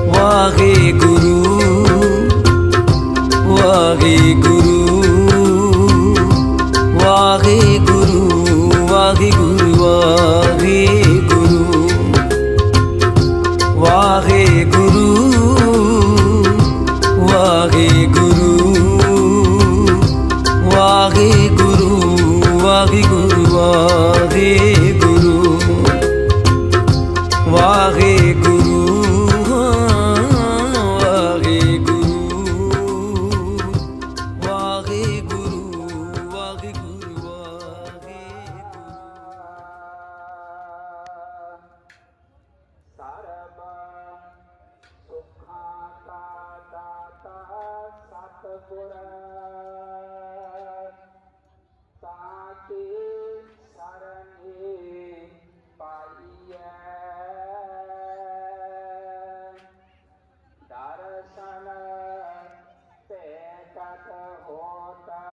ਵਾਹਿਗੁਰੂ ਵਾਹਿਗੁਰੂ ਵਾਹਿਗੁਰੂ ਵਾਹਿਗੁਰੂ ਵਾਹਿਗੁਰੂ ਵਾਹਿਗੁਰੂ ਵਾਹਿਗੁਰੂ ਵਾਹਿਗੁਰੂ ਵਾਹਿਗੁਰੂ ਵਾਹਿਗੁਰੂ ਸਤਿਗੁਰ ਤਾਕੇ ਸਰਨੇ ਪਾਈਐ ਦਰਸ਼ਨ ਭੇਟਤ ਹੋਤ